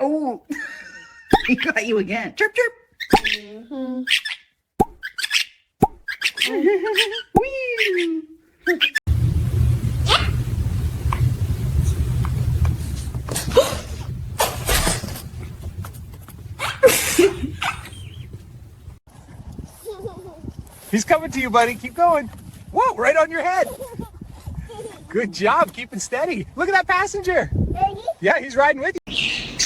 Oh, he got you again. Chirp, chirp. Mm-hmm. Wee. He's coming to you, buddy. Keep going. Whoa, right on your head. Good job, keeping steady. Look at that passenger. Yeah, he's riding with you.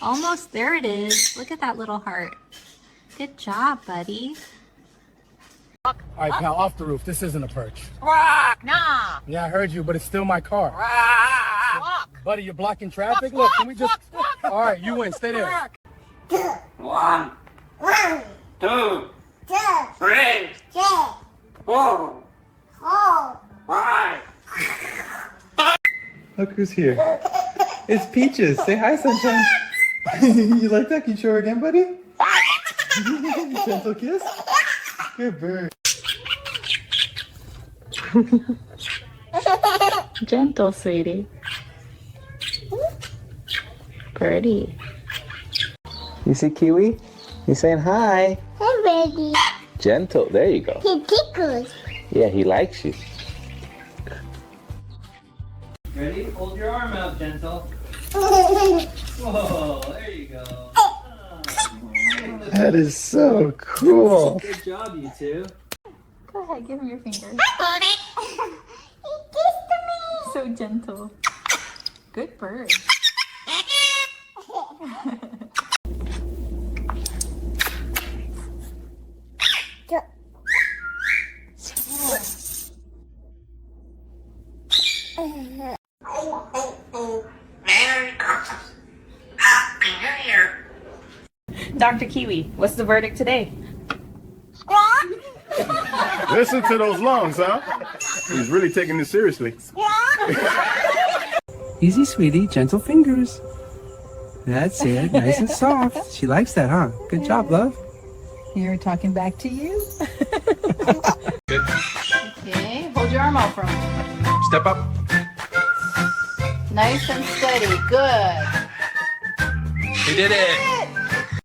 Almost there it is. Look at that little heart. Good job, buddy. All right, pal, off the roof. This isn't a perch. Walk, nah. Yeah, I heard you, but it's still my car. Walk. Buddy, you're blocking traffic? Look, can we just... All right, you win. Stay there. 1, 2, 3, 4, 5. Look who's here. It's Peaches. Say hi, sunshine. You like that? Can you show her again, buddy? Gentle kiss. Good bird. Gentle, sweetie. Birdie. You see Kiwi? He's saying hi. Hi, baby. Gentle. There you go. He tickles. Yeah, he likes you. Ready? Hold your arm out, Gentle. Whoa, there you go. That is so cool. Good job, you two. Go ahead, give him your fingers. He kissed me. So gentle. Good bird. Merry Christmas. Happy New Year. Dr. Kiwi, what's the verdict today? Squawk. Listen to those lungs, huh? He's really taking this seriously. Easy, sweetie. Gentle fingers. That's it. Nice and soft. She likes that, huh? Good job, love. You're talking back to you. Okay, hold your arm out for him. Step up. Nice and steady. Good. We did it.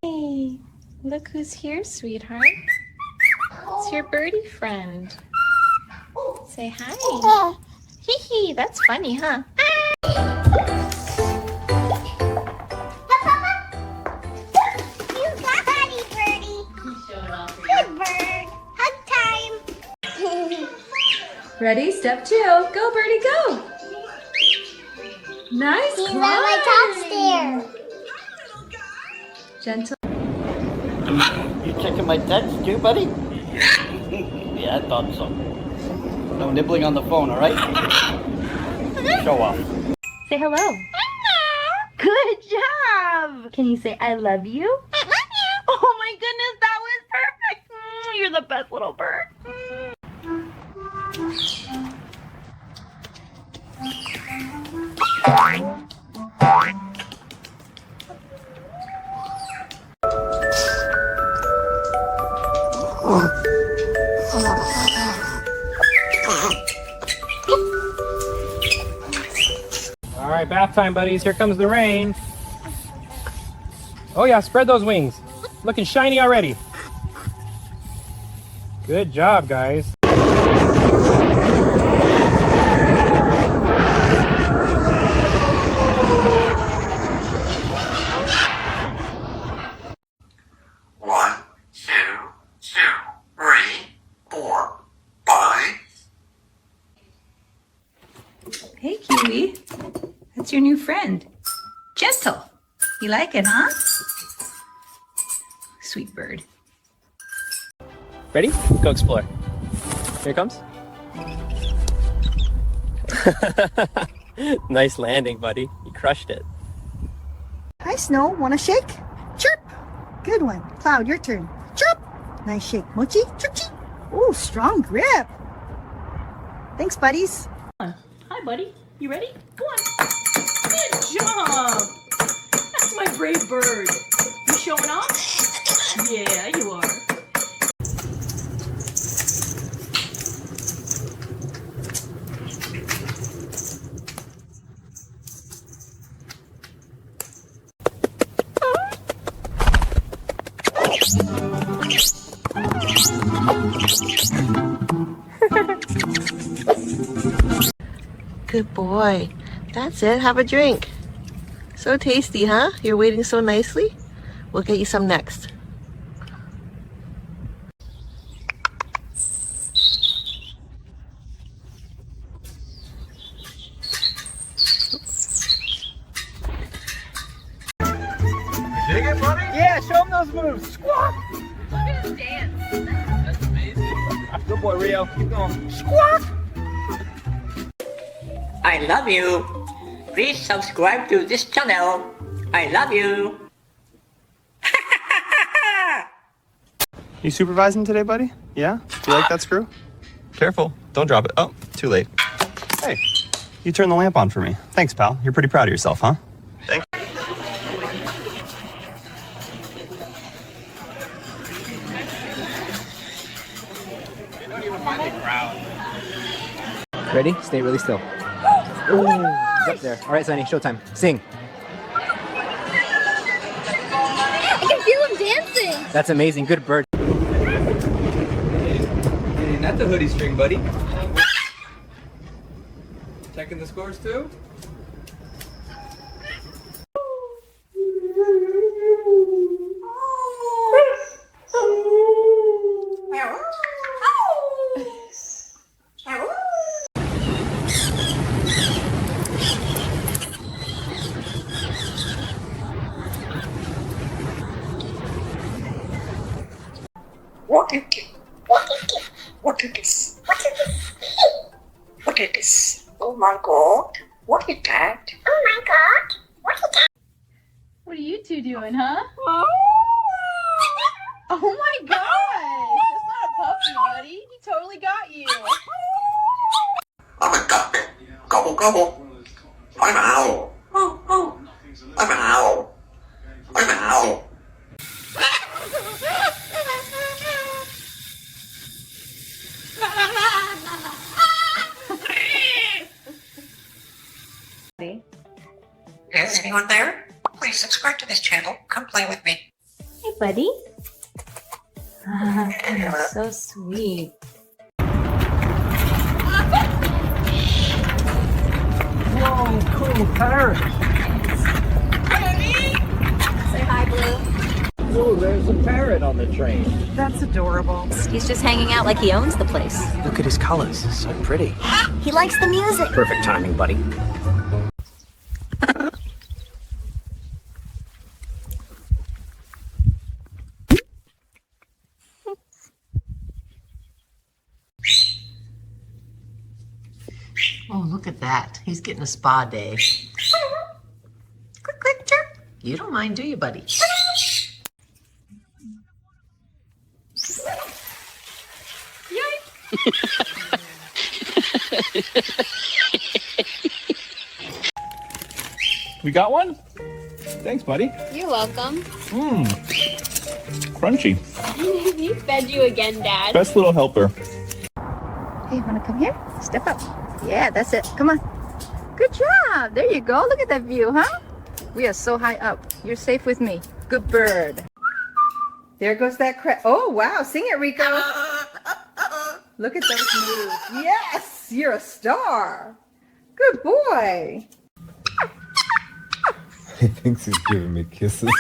Hey, look who's here, sweetheart. It's your birdie friend. Say hi. Hee hee, that's funny, huh? You got Buddy Birdie. Good bird. Hug time. Ready? Step 2. Go, birdie, go. Nice He's on climb. my top stair. Gentle. You checking my text too, buddy? Yeah, I thought so. No nibbling on the phone, all right? Show off. Say hello. Good job. Can you say I love you? Oh my goodness, that was perfect. You're the best little bird. All right, bath time, buddies. Here comes the rain. Oh, yeah, spread those wings. Looking shiny already. Good job, guys. One, two, 3, 4, 5. Hey, Kiwi. That's your new friend. Gentle. You like it, huh? Sweet bird. Ready? Go explore. Here it comes. Nice landing, buddy. You crushed it. Hi, Snow. Want a shake? Chirp. Good one. Cloud, your turn. Chirp. Nice shake. Mochi. Chirp, chirp. Ooh, strong grip. Thanks, buddies. Hi, buddy. You ready? Go on. Good job. That's my brave bird. You showing off? Yeah, you are. Good boy. That's it. Have a drink. So tasty, huh? You're waiting so nicely. We'll get you some next. Dig it, buddy? Yeah, show him those moves. Squawk! Look at him dance. That's amazing. Good boy, Rio. Keep going. Squawk! I love you. Please subscribe to this channel. I love you. You supervising today, buddy? Yeah? Do you like that screw? Careful. Don't drop it. Oh, too late. Hey, you turned the lamp on for me. Thanks, pal. You're pretty proud of yourself, huh? Thanks. Ready? Stay really still. Ooh, he's up there. All right, Sonny, showtime. Sing. I can feel him dancing. That's amazing. Good bird. Hey, not the hoodie string, buddy. Checking the scores too? What is it? What is it? What is this? What is this? What is this? Oh my god. What is that? Oh my god. What is that? What are you two doing, huh? Oh my gosh! That's not a puppy, buddy. He totally got you. I'm a duck. Gobble gobble. I'm an owl. Oh, oh. I'm an owl. I'm an owl. Is anyone there? Please subscribe to this channel. Come play with me. Hey, buddy. You're so sweet. Whoa, cool parrot. Say hi, Blue. Oh, there's a parrot on the train. That's adorable. He's just hanging out like he owns the place. Look at his colors. So pretty. He likes the music. Perfect timing, buddy. Oh, look at that. He's getting a spa day. Quick, quick, chirp. You don't mind, do you, buddy? We got one? Thanks, buddy. You're welcome. Mmm. Crunchy. He fed you again, Dad. Best little helper. Hey, you want to come here? Step up. Yeah, that's it. Come on. Good job. There you go. Look at that view, huh? We are so high up. You're safe with me. Good bird. There goes that crab. Oh, wow. Sing it, Rico. Look at those moves. Yes, you're a star. Good boy. He thinks he's giving me kisses.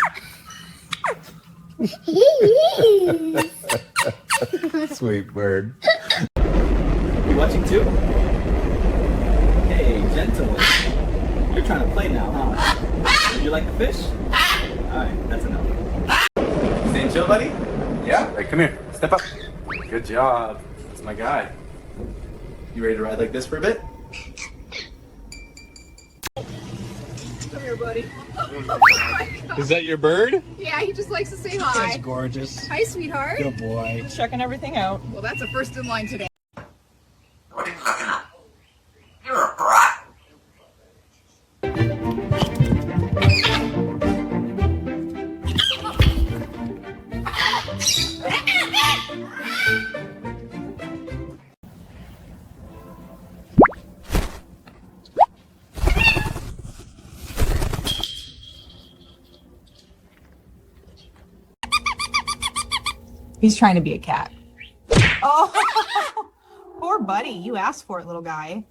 Sweet bird. You watching too? Hey, gentle. You're trying to play now, huh? Did you like the fish? Alright, that's enough. Staying chill, buddy? Yeah? Hey, come here. Step up. Good job. That's my guy. You ready to ride like this for a bit? Come here, buddy. Is that your bird? Yeah, he just likes to say hi. That's gorgeous. Hi, sweetheart. Good boy. Just checking everything out. Well, that's a first in line today. What are you looking at? You're a brat. He's trying to be a cat. Oh, poor buddy. You asked for it, little guy.